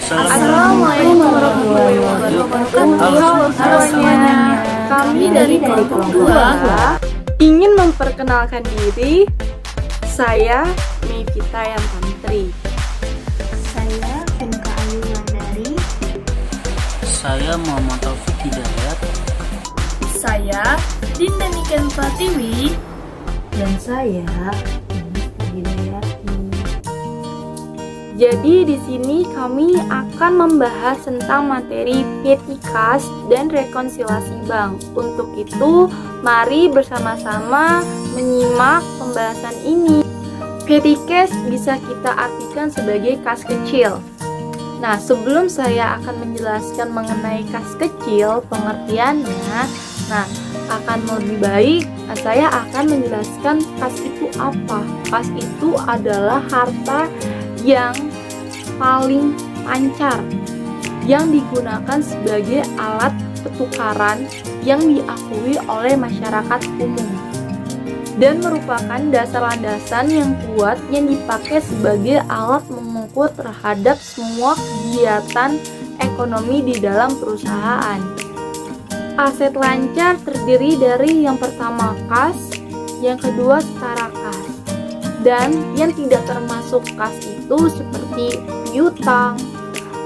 Assalamualaikum warahmatullahi wabarakatuh. Halo semuanya. Kami dari kelompok 2 ingin memperkenalkan diri. Saya Mevita Yantantri. Saya MK Ayu Wandari. Saya Muhammad Taufik Hidayat. Saya Dinda Niken Pratiwi. Dan saya Hidayat. Jadi di sini kami akan membahas tentang materi petty cash dan rekonsiliasi bank. Untuk itu, mari bersama-sama menyimak pembahasan ini. Petty cash bisa kita artikan sebagai kas kecil. Nah, sebelum saya akan menjelaskan mengenai kas kecil, pengertiannya, akan lebih baik saya akan menjelaskan kas itu apa. Kas itu adalah harta yang paling lancar yang digunakan sebagai alat pertukaran yang diakui oleh masyarakat umum dan merupakan dasar landasan yang kuat yang dipakai sebagai alat mengukur terhadap semua kegiatan ekonomi di dalam perusahaan. Aset lancar terdiri dari yang pertama kas, yang kedua setara kas. Dan yang tidak termasuk kas itu seperti piutang,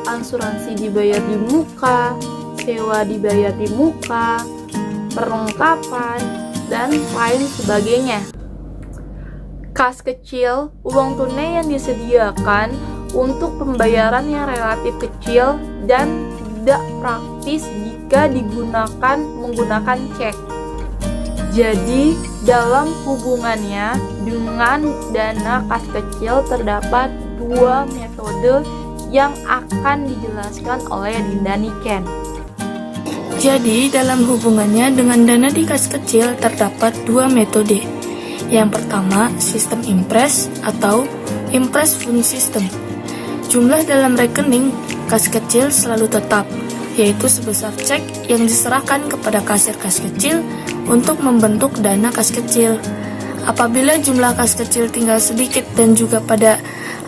asuransi dibayar di muka, sewa dibayar di muka, perlengkapan, dan lain sebagainya. Kas kecil, uang tunai yang disediakan untuk pembayaran yang relatif kecil dan tidak praktis jika digunakan menggunakan cek. Jadi, dalam hubungannya dengan dana kas kecil terdapat dua metode yang akan dijelaskan oleh Dinda Niken. Jadi, dalam hubungannya dengan dana di kas kecil terdapat dua metode. Yang pertama, sistem impres atau impress fund system. Jumlah dalam rekening kas kecil selalu tetap, yaitu sebesar cek yang diserahkan kepada kasir kas kecil untuk membentuk dana kas kecil. Apabila jumlah kas kecil tinggal sedikit dan juga pada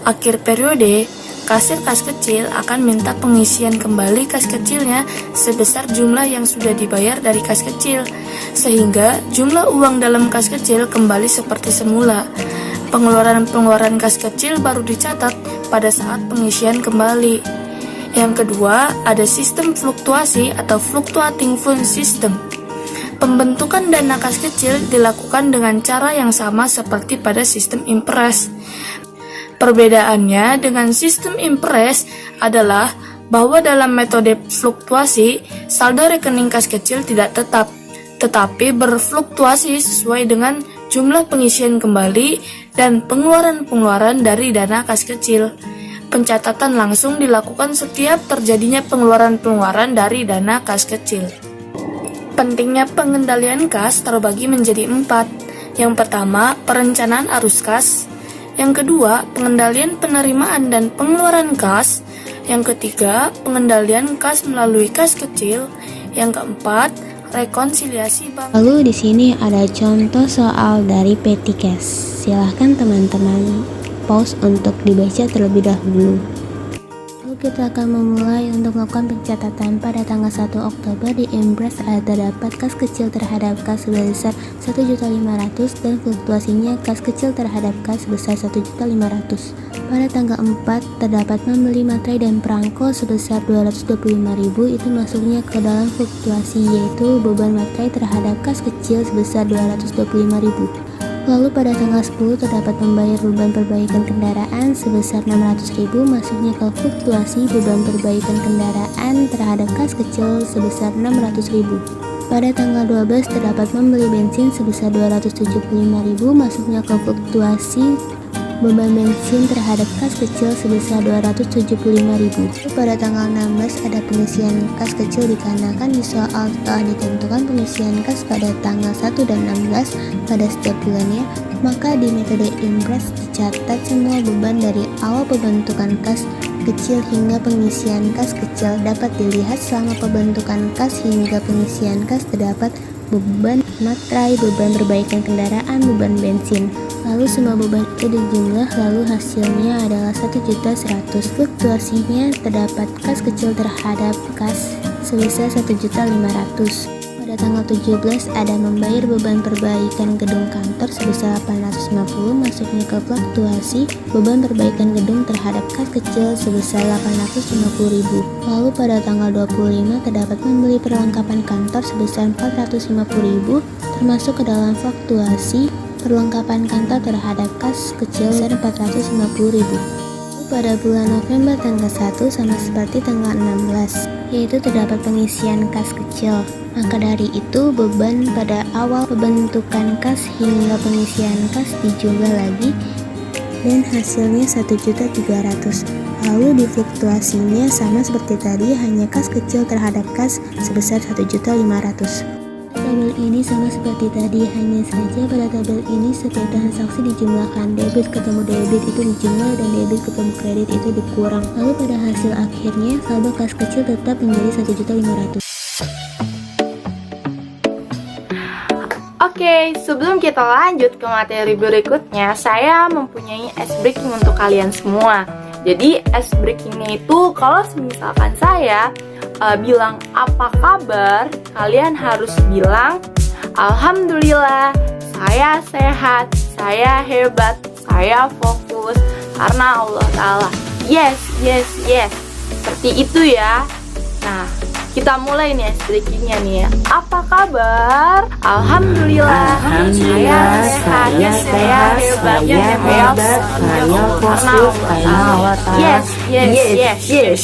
akhir periode, kasir kas kecil akan minta pengisian kembali kas kecilnya sebesar jumlah yang sudah dibayar dari kas kecil, sehingga jumlah uang dalam kas kecil kembali seperti semula. Pengeluaran-pengeluaran kas kecil baru dicatat pada saat pengisian kembali. Yang kedua, ada sistem fluktuasi atau fluctuating fund system. Pembentukan dana kas kecil dilakukan dengan cara yang sama seperti pada sistem impres. Perbedaannya dengan sistem impres adalah bahwa dalam metode fluktuasi, saldo rekening kas kecil tidak tetap, tetapi berfluktuasi sesuai dengan jumlah pengisian kembali dan pengeluaran-pengeluaran dari dana kas kecil. Pencatatan langsung dilakukan setiap terjadinya pengeluaran-pengeluaran dari dana kas kecil. Pentingnya pengendalian kas terbagi menjadi 4. Yang pertama, perencanaan arus kas. Yang kedua, pengendalian penerimaan dan pengeluaran kas. Yang ketiga, pengendalian kas melalui kas kecil. Yang keempat, rekonsiliasi bank. Lalu di sini ada contoh soal dari petty cash. Silahkan teman-teman pause untuk dibaca terlebih dahulu. Lalu kita akan memulai untuk melakukan pencatatan pada tanggal 1 Oktober di Impres terdapat kas kecil terhadap kas sebesar 1.500.000 dan fluktuasinya kas kecil terhadap kas sebesar 1.500.000. Pada tanggal 4 terdapat membeli materai dan perangko sebesar 225.000, itu masuknya ke dalam fluktuasi, yaitu beban materai terhadap kas kecil sebesar 225.000. Lalu pada tanggal 10 terdapat membayar beban perbaikan kendaraan sebesar 600.000, masuknya ke fluktuasi beban perbaikan kendaraan terhadap kas kecil sebesar 600.000. Pada tanggal 12 terdapat membeli bensin sebesar 275.000, masuknya ke fluktuasi beban bensin terhadap kas kecil sebesar 275.000. Pada tanggal 16 ada pengisian kas kecil dikarenakan di soal telah ditentukan pengisian kas pada tanggal 1 dan 16 pada setiap bulannya, maka di metode impres dicatat semua beban dari awal pembentukan kas kecil hingga pengisian kas kecil. Dapat dilihat selama pembentukan kas hingga pengisian kas terdapat beban materai, beban perbaikan kendaraan, beban bensin. Lalu semua beban itu dijumlah, lalu hasilnya adalah 1.100.000. Fluktuasinya terdapat kas kecil terhadap kas sebesar 1.500.000. Pada tanggal 17 ada membayar beban perbaikan gedung kantor sebesar 850, masuknya ke fluktuasi beban perbaikan gedung terhadap kas kecil sebesar 850.000. Lalu pada tanggal 25 terdapat membeli perlengkapan kantor sebesar 450.000, termasuk ke dalam fluktuasi perlengkapan kantor terhadap kas kecil sebesar 450.000. Pada bulan November tanggal 1 sama seperti tanggal 16, yaitu terdapat pengisian kas kecil. Maka dari itu beban pada awal pembentukan kas hingga pengisian kas dijumlah lagi dan hasilnya 1.300.000. Lalu difluktuasinya sama seperti tadi, hanya kas kecil terhadap kas sebesar 1.500.000. Tabel ini sama seperti tadi, hanya saja pada tabel ini setiap transaksi dijumlahkan. Debit ketemu debit itu dijumlah dan debit ketemu kredit itu dikurang. Lalu pada hasil akhirnya saldo kas kecil tetap menjadi 1.500.000. Oke, sebelum kita lanjut ke materi berikutnya, saya mempunyai ice breaking untuk kalian semua. Jadi ice breakingnya itu kalau misalkan saya bilang apa kabar, kalian harus bilang alhamdulillah, saya sehat, saya hebat, saya fokus karena Allah Ta'ala. Yes, yes, yes. Seperti itu ya. Nah, kita mulai nih ice breakingnya nih ya. Apa kabar? Alhamdulillah, saya sehat, saya hebat, saya fokus karena Allah Ta'ala. Yes, yes, yes, yes.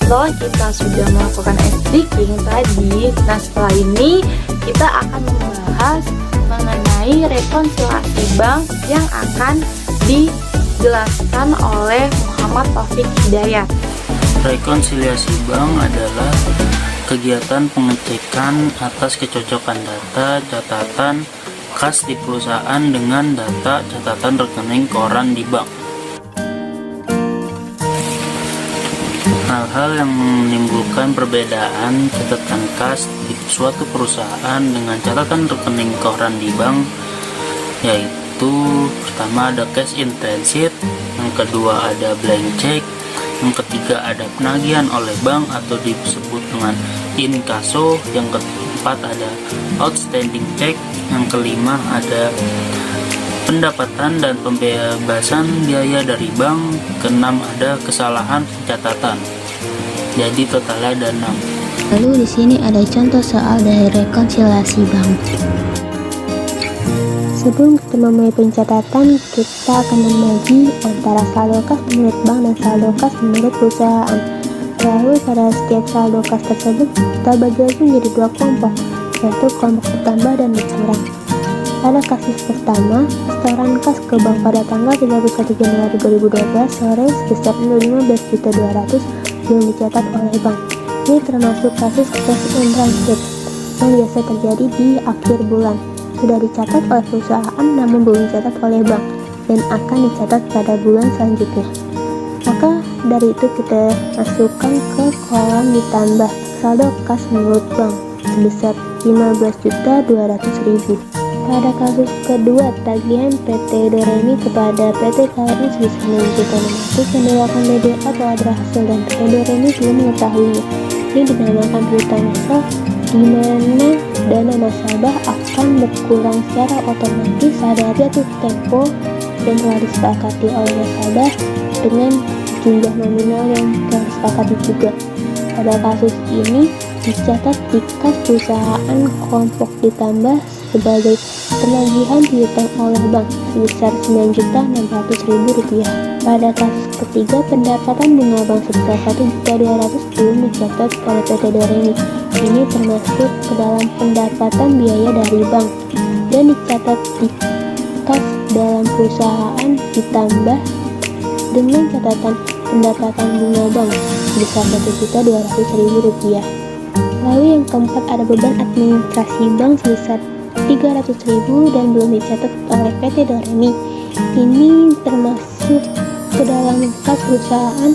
Setelah kita sudah melakukan ice breaking tadi, nah setelah ini kita akan membahas mengenai rekonsiliasi bank yang akan dijelaskan oleh Muhammad Taufik Hidayat. Rekonsiliasi bank adalah kegiatan pengecekan atas kecocokan data catatan kas di perusahaan dengan data catatan rekening koran di bank. Hal-hal yang menimbulkan perbedaan catatan kas di suatu perusahaan dengan catatan rekening koran di bank yaitu pertama ada cash in transit, yang kedua ada blank check, yang ketiga ada penagihan oleh bank atau disebut dengan inkaso, yang keempat ada outstanding check, yang kelima ada pendapatan dan pembebasan biaya dari bank, keenam ada kesalahan pencatatan. Jadi totalnya ada 6. Lalu di sini ada contoh soal dari rekonsiliasi bank. Sebelum kita memulai pencatatan, kita akan membagi antara saldo kas menurut bank dan saldo kas menurut perusahaan. Lalu pada setiap saldo kas tersebut kita bagi lagi menjadi dua kelompok, yaitu kelompok bertambah dan berkurang. Pada kasus pertama, setoran kas ke bank pada tanggal 31 Januari 2012 sore sebesar 15.200.000 belum dicatat oleh bank. Ini termasuk kasus cash in transit yang biasa terjadi di akhir bulan. Sudah dicatat oleh perusahaan namun belum dicatat oleh bank dan akan dicatat pada bulan selanjutnya. Maka dari itu kita masukkan ke kolom ditambah saldo kas menurut bank sebesar 15.200.000. Pada kasus kedua, tagihan PT Doremi kepada PT KRI sebesar 9.600.000 yang dilakukan DDA telah berhasil dan PT Doremi belum mengetahuinya. Ini dinamakan piutang nasabah, di mana dana nasabah akan berkurang secara otomatis pada jatuh tempo dan telah disepakati oleh nasabah dengan jumlah nominal yang telah disepakati juga. Pada kasus ini dicatat di kas perusahaan kelompok ditambah sebagai penagihan piutang oleh bank sebesar Rp9.600.000. Pada kasus ketiga, pendapatan bunga bank sebesar Rp1.200.000 belum dicatat oleh PT Doremi. Ini termasuk ke dalam pendapatan biaya dari bank dan dicatat di kas dalam perusahaan ditambah dengan catatan pendapatan bunga bank sebesar Rp1.200.000. Lalu yang keempat ada beban administrasi bank sebesar 300.000 dan belum dicatat oleh PT Doremi. Ini termasuk ke dalam kas perusahaan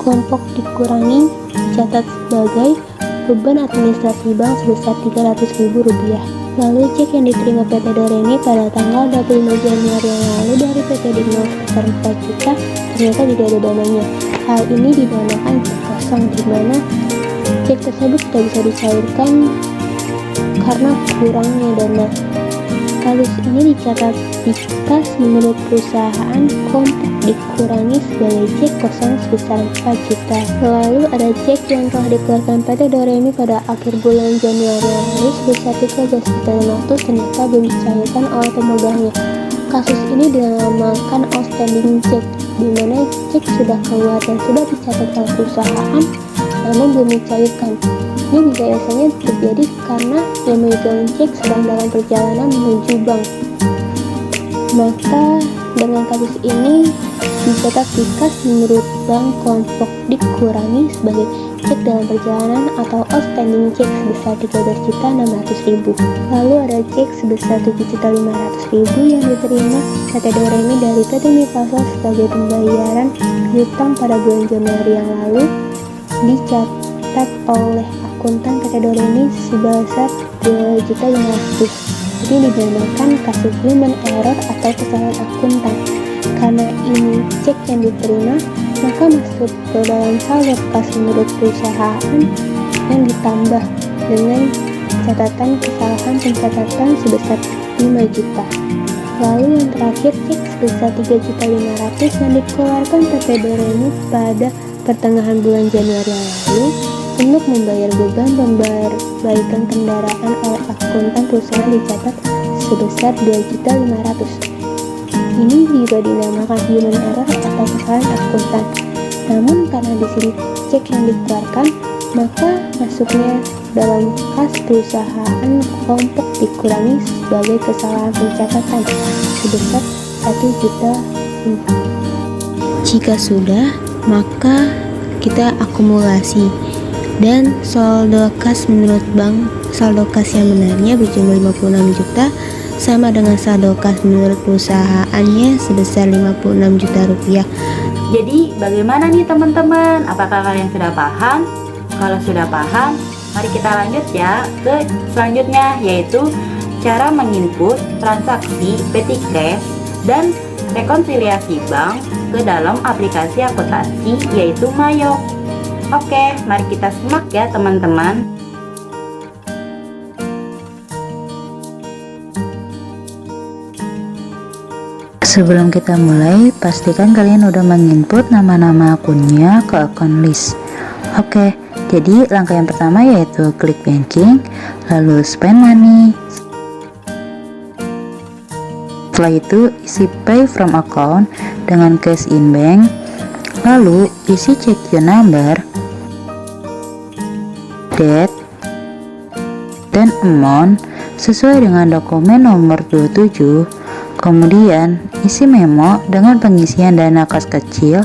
kelompok dikurangi dicatat sebagai beban administrasi bank sebesar Rp300.000. Lalu cek yang diterima PT Doremi pada tanggal 25 Januari yang lalu dari PT Digno sebesar 4 juta ternyata tidak ada dananya. Hal ini dinamakan cek kosong, di mana cek tersebut tidak bisa dicairkan karena kurangnya dana. Kasus ini dicatat di kas menurut perusahaan kelompok dikurangi sebagai cek kosong sebesar 4 juta. Lalu ada cek yang telah dikeluarkan PT Doremi pada akhir bulan Januari lalu sebesar 13.500 ternyata belum dicairkan oleh pemegangnya. Kasus ini dinamakan outstanding check, di mana cek sudah keluar dan sudah dicatat oleh perusahaan namun belum dicairkan. Ini biasanya terjadi karena yang memegang cek sedang dalam perjalanan menuju bank. Maka dengan kasus ini dicatat di kas menurut bank kelompok dikurangi sebagai cek dalam perjalanan atau outstanding cek sebesar 13.600.000. Lalu ada cek sebesar 7.500.000 yang diterima PT Doremi dari PT Mifasol sebagai pembayaran hutang pada bulan Januari yang lalu, dicatat oleh akuntan PT Doremi sebesar 2.500.000. Jadi dinamakan kasus human error atau kesalahan akuntan. Karena ini cek yang diterima, maka masuk ke dalam saldo kas menurut perusahaan yang ditambah dengan catatan kesalahan pencatatan sebesar 5 juta. Lalu yang terakhir cek sebesar 3.500.000 yang dikeluarkan PT Doremi pada pertengahan bulan Januari lalu untuk membayar beban perbaikan kendaraan oleh akuntan perusahaan dicatat sebesar 2.500.000. Ini juga dinamakan human error atau kesalahan akuntan. Namun karena di sini cek yang dikeluarkan, maka masuknya dalam kas perusahaan kelompok dikurangi sebagai kesalahan pencatatan sebesar 1 juta. Jika sudah, maka kita akumulasi dan saldo kas menurut bank, saldo kas yang benarnya berjumlah 56 juta sama dengan saldo kas menurut perusahaannya sebesar 56 juta rupiah. Jadi bagaimana nih teman-teman? Apakah kalian sudah paham? Kalau sudah paham, mari kita lanjut ya ke selanjutnya, yaitu cara menginput transaksi petty cash dan rekonsiliasi bank ke dalam aplikasi akuntansi yaitu Mayo. Oke, mari kita simak ya teman-teman. Sebelum kita mulai, pastikan kalian udah menginput nama-nama akunnya ke akun list. Oke, jadi langkah yang pertama yaitu klik banking, lalu spend money. Setelah itu isi pay from account dengan cash in bank, lalu isi check your number, date, dan amount sesuai dengan dokumen nomor 27. Kemudian isi memo dengan pengisian dana kas kecil,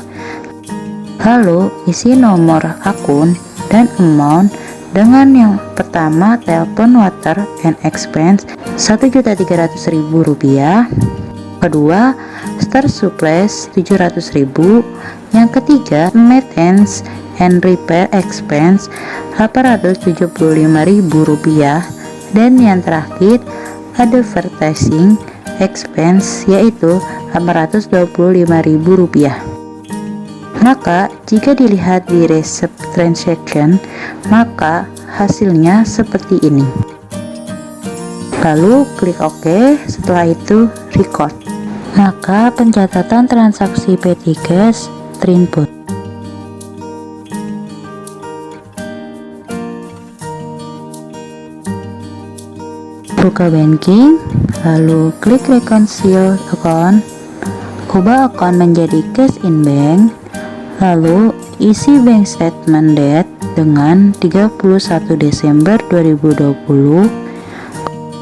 lalu isi nomor akun dan amount dengan yang pertama telepon water and expense Rp1.300.000, kedua star supplies 700.000, yang ketiga maintenance and repair expense Rp875.000, dan yang terakhir advertising expense yaitu Rp825.000. Maka jika dilihat di receipt transaction, maka hasilnya seperti ini. Lalu klik OK, setelah itu record. Maka pencatatan transaksi petty cash terinput. Buka banking, lalu klik reconcile account, ubah account menjadi cash in bank, lalu isi bank statement date dengan 31 Desember 2020.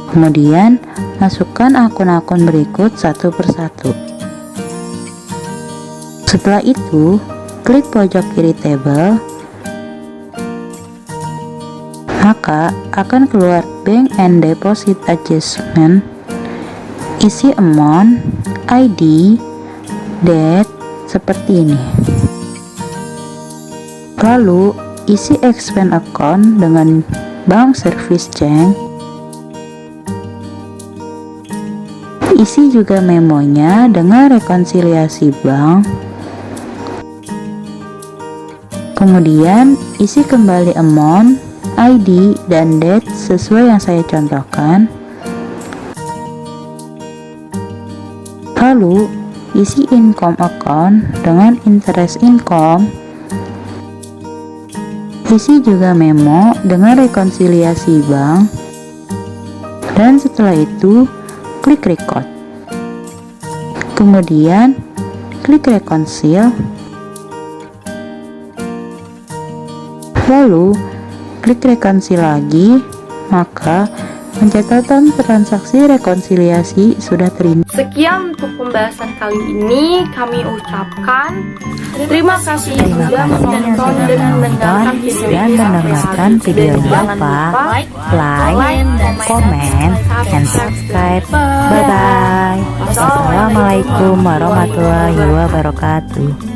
Kemudian masukkan akun-akun berikut satu persatu. Setelah itu, klik pojok kiri tabel, maka akan keluar bank and deposit adjustment. Isi amount, ID, date seperti ini. Lalu isi expense account dengan bank service change. isi juga memonya dengan rekonsiliasi bank. Kemudian isi kembali amount, ID, dan date sesuai yang saya contohkan. Lalu isi income account dengan interest income. Isi juga memo dengan rekonsiliasi bank. Dan setelah itu klik record. Kemudian klik reconcile. Lalu klik reconcile lagi, maka pencatatan transaksi rekonsiliasi sudah terima. Sekian untuk pembahasan kali ini. Kami ucapkan terima kasih sudah menonton dan mendengarkan video dan ini sampai mendengarkan habis. video Dan jangan lupa lupa like, comment, and subscribe. Bye bye. Wassalamualaikum warahmatullahi wabarakatuh.